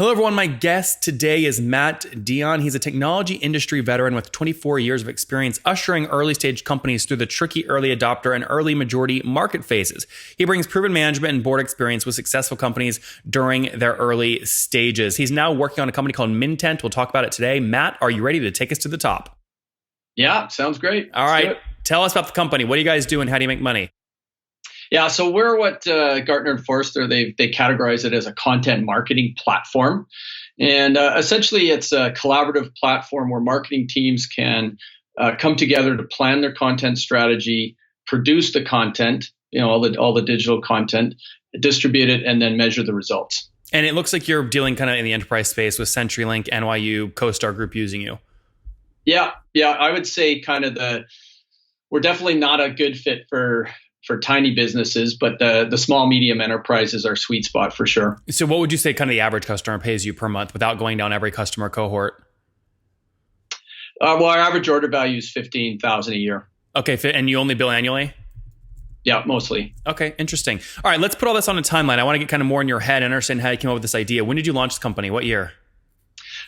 Hello, everyone. My guest today is Matt Dion. He's a technology industry veteran with 24 years of experience ushering early stage companies through the tricky early adopter and early majority market phases. He brings proven management and board experience with successful companies during their early stages. He's now working on a company called Mintent. We'll talk about it today. Matt, are you ready to take us to the top? Yeah, sounds great. All right. Tell us about the company. What do you guys do and how do you make money? Yeah, so we're what Gartner and Forrester, they categorize it as a content marketing platform. And essentially, it's a collaborative platform where marketing teams can come together to plan their content strategy, produce the content, all the digital content, distribute it, and then measure the results. And it looks like you're dealing kind of in the enterprise space with CenturyLink, NYU, CoStar Group using you. Yeah, I would say we're definitely not a good fit for tiny businesses, but the small, medium enterprise is our sweet spot for sure. So what would you say kind of the average customer pays you per month without going down every customer cohort? Well, our average order value is $15,000 a year. Okay, and you only bill annually? Yeah, mostly. Okay, interesting. All right, let's put all this on a timeline. I want to get kind of more in your head and understand how you came up with this idea. When did you launch the company? What year?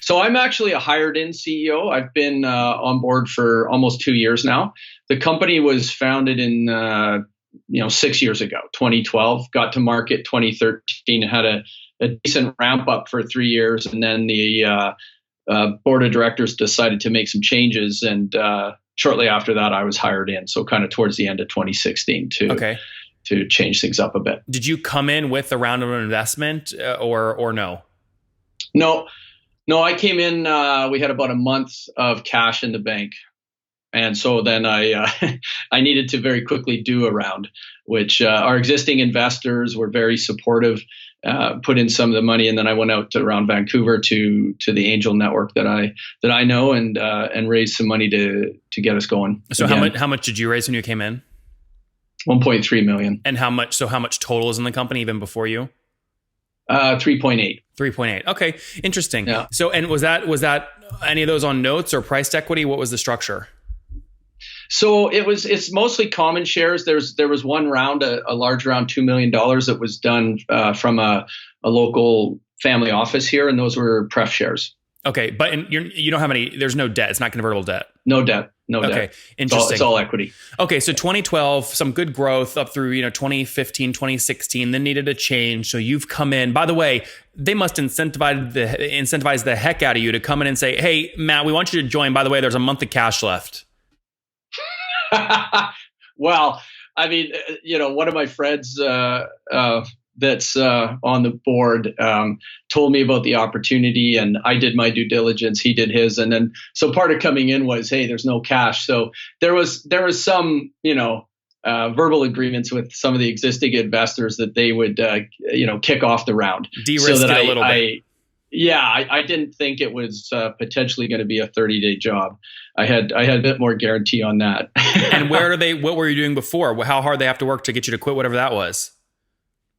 So I'm actually a hired-in CEO. I've been on board for almost 2 years now. The company was founded in 6 years ago, 2012, got to market 2013, had a decent ramp up for 3 years. And then the board of directors decided to make some changes. And shortly after that, I was hired in. So kind of towards the end of 2016 to change things up a bit. Did you come in with a round of investment or no? No, I came in, we had about a month of cash in the bank. And so then I needed to very quickly do a round, which our existing investors were very supportive, put in some of the money, and then I went out around Vancouver to the angel network that I know and raised some money to get us going. So how much did you raise when you came in? 1.3 million. And how much total is in the company even before you? 3.8. 3.8. Okay, interesting. Yeah. So and was that any of those on notes or priced equity? What was the structure? So it's mostly common shares. There was one round, a large round, $2 million that was done from a local family office here, and those were pref shares. Okay, but you don't have any. There's no debt. It's not convertible debt. No debt. Okay, interesting. It's all equity. Okay, so 2012, some good growth up through 2015, 2016. Then needed a change. So you've come in. By the way, they must incentivize the heck out of you to come in and say, "Hey, Matt, we want you to join. By the way, there's a month of cash left." Well, I mean, one of my friends that's on the board told me about the opportunity, and I did my due diligence. He did his, and then so part of coming in was, hey, there's no cash. So there was some verbal agreements with some of the existing investors that they would kick off the round, de-risk it a little bit. I didn't think it was potentially going to be a 30-day job. I had a bit more guarantee on that. And what were you doing before? How hard they have to work to get you to quit whatever that was?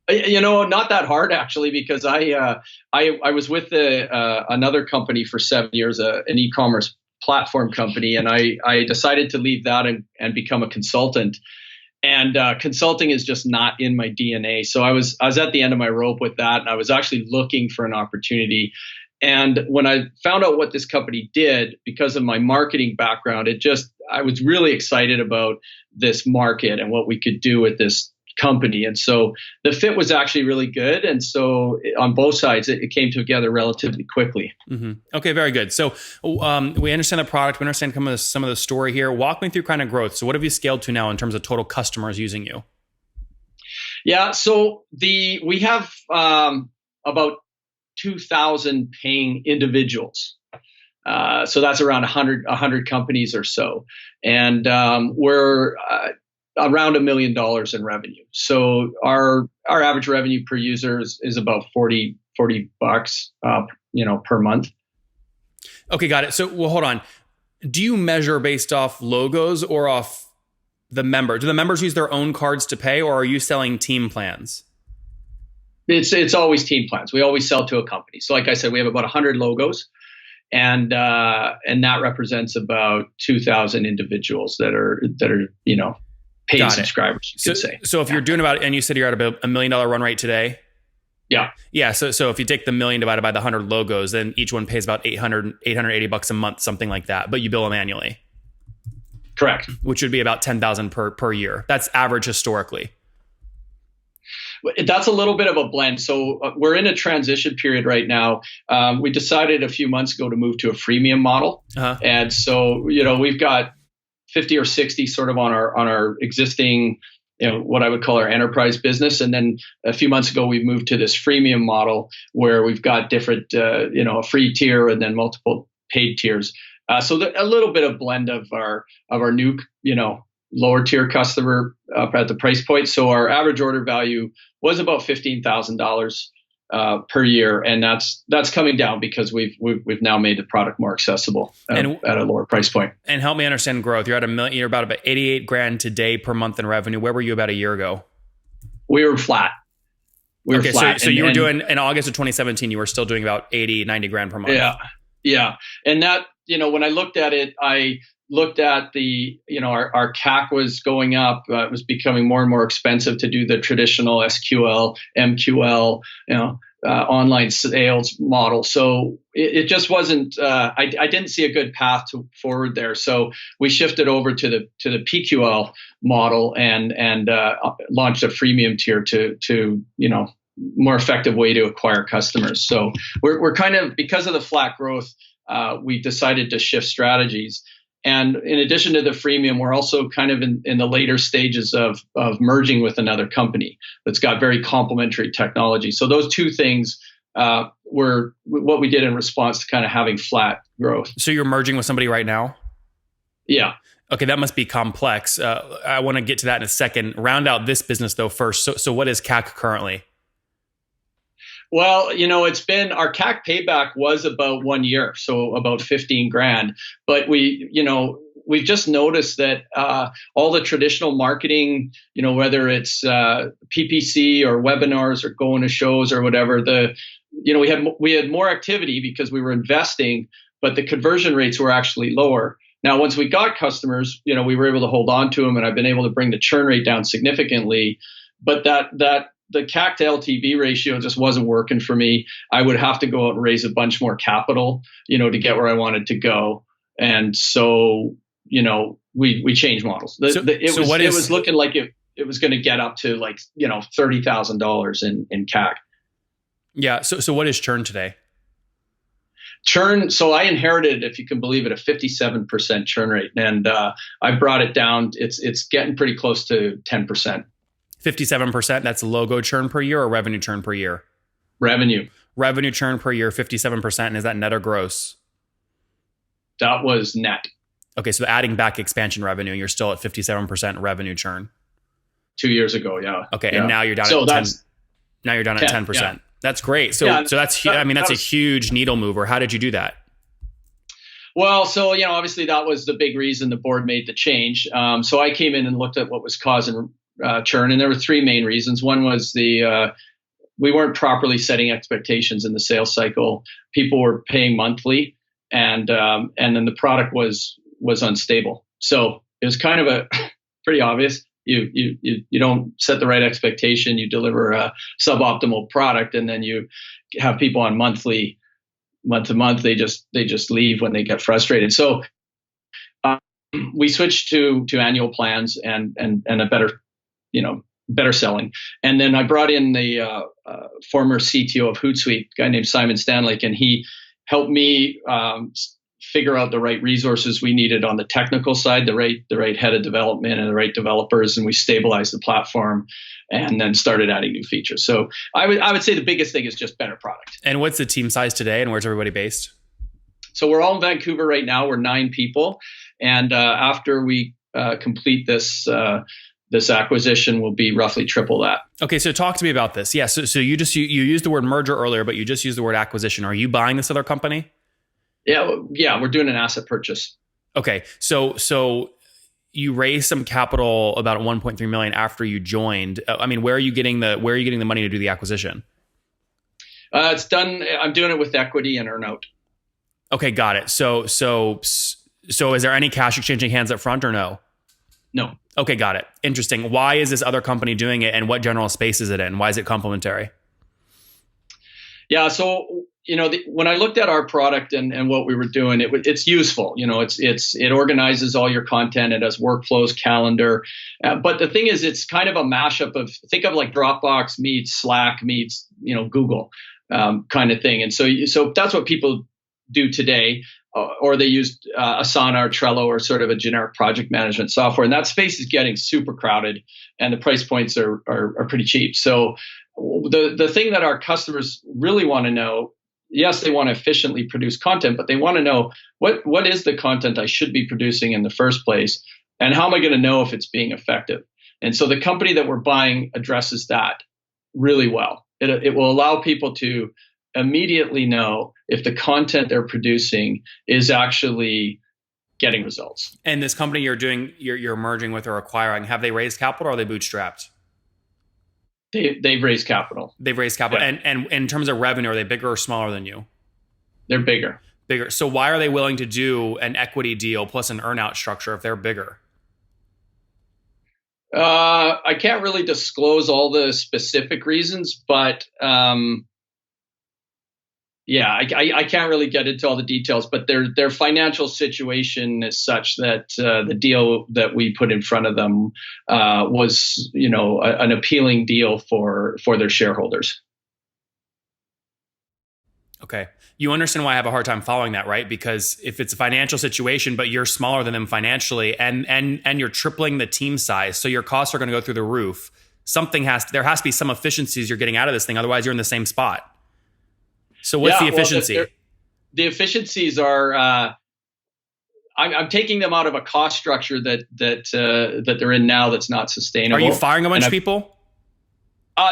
Not that hard actually, because I was with another company for 7 years, an e-commerce platform company, and I decided to leave that and become a consultant. And consulting is just not in my DNA. So I was at the end of my rope with that, and I was actually looking for an opportunity. And when I found out what this company did, because of my marketing background, I was really excited about this market and what we could do with this company. And so the fit was actually really good. And so on both sides, it came together relatively quickly. Mm-hmm. Okay, very good. So we understand the product. We understand some of the story here. Walk me through kind of growth. So what have you scaled to now in terms of total customers using you? Yeah, so we have about 2,000 paying individuals. So that's around 100 companies or so. And we're around $1 million in revenue. So our average revenue per user is about $40 per month. Okay, got it. So, well, hold on. Do you measure based off logos or off the member? Do the members use their own cards to pay, or are you selling team plans? It's always team plans. We always sell to a company. So like I said, we have about 100 logos, and that represents about 2,000 individuals that are paid subscribers, you could say. So if you're doing and you said you're at about $1 million run rate today? Yeah, Yeah. So if you take the million divided by the 100 logos, then each one pays about 880 bucks a month, something like that. But you bill them annually, correct. which would be about 10,000 per year. That's average historically. That's a little bit of a blend. So we're in a transition period right now. We decided a few months ago to move to a freemium model. Uh-huh. And so, we've got 50 or 60 sort of on our existing, what I would call our enterprise business. And then a few months ago, we moved to this freemium model where we've got different, a free tier and then multiple paid tiers. So a little bit of blend of our new, lower tier customer at the price point. So our average order value was about $15,000 per year, and that's coming down because we've now made the product more accessible at a lower price point. And help me understand growth. You're at $1 million. You're about $88,000 today per month in revenue. Where were you about a year ago? We were flat. So you were doing in August of 2017. You were still doing about 90 grand per month. Yeah, and that when I looked at it, I looked at the, our CAC was going up. It was becoming more and more expensive to do the traditional SQL, MQL, online sales model. So it just wasn't. I didn't see a good path forward there. So we shifted over to the PQL model and launched a freemium tier to more effective way to acquire customers. So we're kind of, because of the flat growth, we decided to shift strategies. And in addition to the freemium, we're also kind of in the later stages of merging with another company that's got very complementary technology. So those two things were what we did in response to kind of having flat growth. So you're merging with somebody right now? Yeah. Okay, that must be complex. I want to get to that in a second. Round out this business though first. So what is CAC currently? Well, it's been, our CAC payback was about 1 year, so about 15 grand. But we've just noticed that all the traditional marketing, whether it's PPC or webinars or going to shows or whatever, we had more activity because we were investing, but the conversion rates were actually lower. Now, once we got customers, we were able to hold on to them, and I've been able to bring the churn rate down significantly. But the CAC to LTV ratio just wasn't working for me. I would have to go out and raise a bunch more capital, to get where I wanted to go. And so, we changed models. It was looking like it was going to get up to like, $30,000 in CAC. Yeah. So what is churn today? Churn. So I inherited, if you can believe it, a 57% churn rate, and I brought it down. It's getting pretty close to 10%. 57%, that's logo churn per year or revenue churn per year? Revenue churn per year, 57%. And is that net or gross? That was net. Okay, so adding back expansion revenue, you're still at 57% revenue churn. 2 years ago, yeah. Okay, yeah. And now you're down at 10. Now you're down at 10%. Yeah. That's great. So that's a huge needle mover. How did you do that? Well, so, obviously that was the big reason the board made the change. So I came in and looked at what was causing churn, and there were three main reasons. One was we weren't properly setting expectations in the sales cycle. People were paying monthly, and then the product was unstable. So it was kind of pretty obvious. You don't set the right expectation. You deliver a suboptimal product, and then you have people on month to month. They just leave when they get frustrated. So we switched to annual plans and a better selling. And then I brought in the former CTO of Hootsuite, a guy named Simon Stanley, and he helped me figure out the right resources we needed on the technical side, the right head of development and the right developers, and we stabilized the platform and then started adding new features. So I would say the biggest thing is just better product. And what's the team size today, and where's everybody based? So we're all in Vancouver right now. We're 9 people, and after we complete this acquisition, will be roughly triple that. Okay, so talk to me about this. Yeah, so you used the word merger earlier, but you just used the word acquisition. Are you buying this other company? Yeah, we're doing an asset purchase. Okay, so you raised some capital, about $1.3 million after you joined. Where are you getting the money to do the acquisition? It's done. I'm doing it with equity and earnout. Okay, got it. So is there any cash exchanging hands up front or no? No. Okay, got it. Interesting. Why is this other company doing it, and what general space is it in? Why is it complementary? Yeah. So, when I looked at our product and what we were doing, it's useful. It organizes all your content. It has workflows, calendar. But the thing is, it's kind of a mashup of, think of like Dropbox meets Slack meets, Google kind of thing. And so that's what people do today. Or they use Asana or Trello or sort of a generic project management software. And that space is getting super crowded, and the price points are pretty cheap. So the thing that our customers really want to know, yes, they want to efficiently produce content, but they want to know what is the content I should be producing in the first place, and how am I going to know if it's being effective? And so the company that we're buying addresses that really well. It will allow people to immediately know if the content they're producing is actually getting results. And this company you're merging with or acquiring, have they raised capital or are they bootstrapped? They've raised capital. They've raised capital. Yeah. And in terms of revenue, are they bigger or smaller than you? They're bigger. Bigger. So why are they willing to do an equity deal plus an earnout structure if they're bigger? I can't really disclose all the specific reasons, but yeah, I can't really get into all the details, but their financial situation is such that the deal that we put in front of them was, an appealing deal for their shareholders. Okay. You understand why I have a hard time following that, right? Because if it's a financial situation, but you're smaller than them financially, and you're tripling the team size, so your costs are going to go through the roof. There has to be some efficiencies you're getting out of this thing. Otherwise, you're in the same spot. So what's the efficiency? Well, the efficiencies are, I'm taking them out of a cost structure that they're in now that's not sustainable. Are you firing a bunch of people?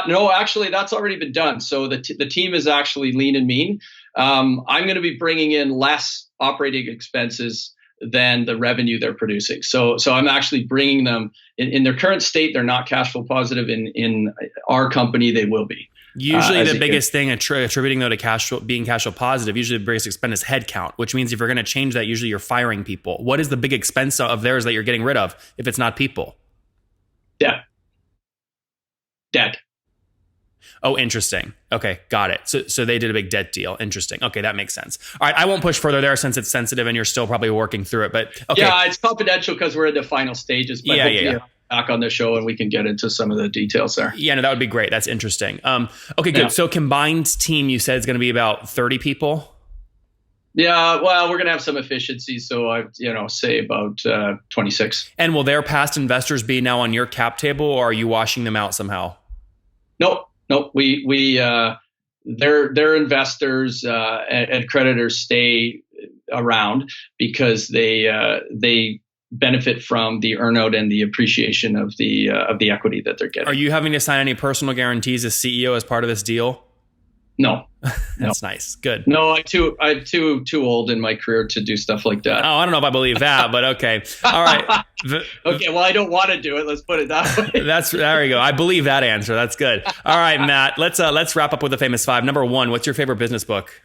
No, actually, that's already been done. So the team is actually lean and mean. I'm going to be bringing in less operating expenses than the revenue they're producing. So I'm actually bringing them in their current state. They're not cash flow positive. In our company, they will be. Usually the biggest thing attributing though to being cash flow positive, usually the biggest expense is headcount, which means if you're going to change that, usually you're firing people. What is the big expense of theirs that you're getting rid of if it's not people? Debt. Oh, interesting. Okay, got it. So they did a big debt deal. Interesting. Okay, that makes sense. All right, I won't push further there since it's sensitive and you're still probably working through it. But okay. Yeah, it's confidential because we're in the final stages. But hopefully back on the show and we can get into some of the details there. Yeah, no, that would be great. That's interesting. Okay, good. Yeah. So combined team, you said is going to be about 30 people. Yeah, well, we're going to have some efficiencies, so I, say about 26. And will their past investors be now on your cap table, or are you washing them out somehow? Nope. We their investors and creditors stay around because they benefit from the earnout and the appreciation of the equity that they're getting. Are you having to sign any personal guarantees as CEO as part of this deal? No. That's nice. Good. No, I'm too old in my career to do stuff like that. Oh, I don't know if I believe that, but okay. All right. Okay, well, I don't want to do it. Let's put it that way. There you go. I believe that answer. That's good. All right, Matt. Let's wrap up with the famous five. Number one, what's your favorite business book?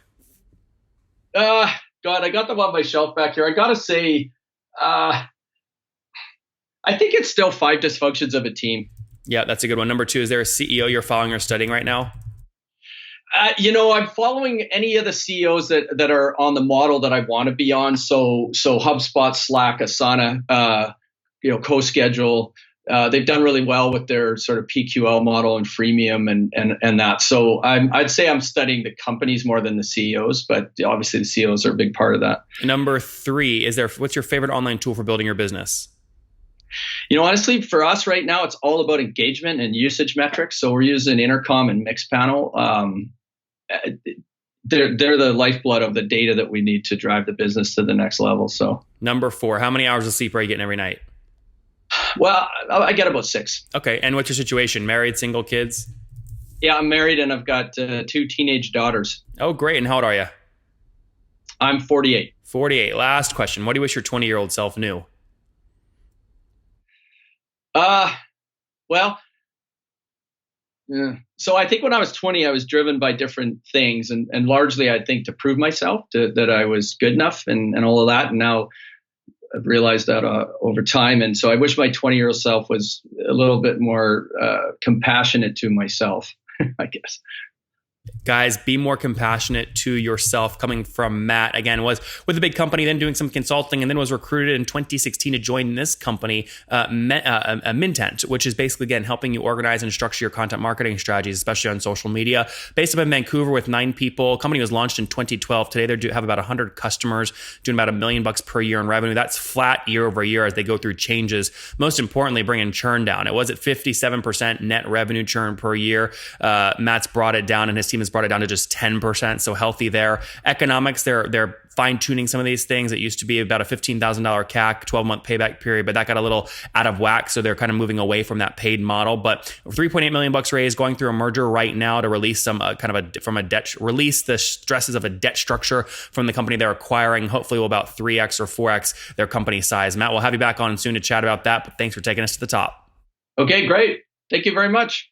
God, I got them on my shelf back here. I gotta say, I think it's still 5 Dysfunctions of a Team. Yeah, that's a good one. Number two, is there a CEO you're following or studying right now? I'm following any of the CEOs that are on the model that I want to be on. So HubSpot, Slack, Asana, CoSchedule. They've done really well with their sort of PQL model and freemium and that. So I'd say I'm studying the companies more than the CEOs, but obviously the CEOs are a big part of that. Number three, what's your favorite online tool for building your business? Honestly, for us right now, it's all about engagement and usage metrics. So we're using Intercom and Mixpanel. They're the lifeblood of the data that we need to drive the business to the next level. So number four, how many hours of sleep are you getting every night? Well, I get about 6. Okay. And what's your situation? Married, single, kids? Yeah, I'm married and I've got 2 teenage daughters. Oh, great. And how old are you? I'm 48. 48. Last question. What do you wish your 20-year-old self knew? Well, yeah. So I think when I was 20, I was driven by different things and largely I think to prove myself that I was good enough and all of that. And now I've realized that over time. And so I wish my 20-year-old self was a little bit more compassionate to myself, I guess. Guys, be more compassionate to yourself. Coming from Matt, again, was with a big company, then doing some consulting, and then was recruited in 2016 to join this company, Mintent, which is basically, again, helping you organize and structure your content marketing strategies, especially on social media. Based up in Vancouver with 9 people. Company was launched in 2012. Today, they have about 100 customers, doing about $1 million per year in revenue. That's flat year over year as they go through changes. Most importantly, bringing churn down. It was at 57% net revenue churn per year. Matt's brought it down, and his team has brought it down to just 10%, so healthy there. Economics, they're fine-tuning some of these things. It used to be about a $15,000 CAC, 12-month payback period, but that got a little out of whack, so they're kind of moving away from that paid model. But $3.8 million raised, going through a merger right now to release some release the stresses of a debt structure from the company they're acquiring. Hopefully, will about 3x or 4x their company size. Matt, we'll have you back on soon to chat about that, but thanks for taking us to the top. Okay, great. Thank you very much.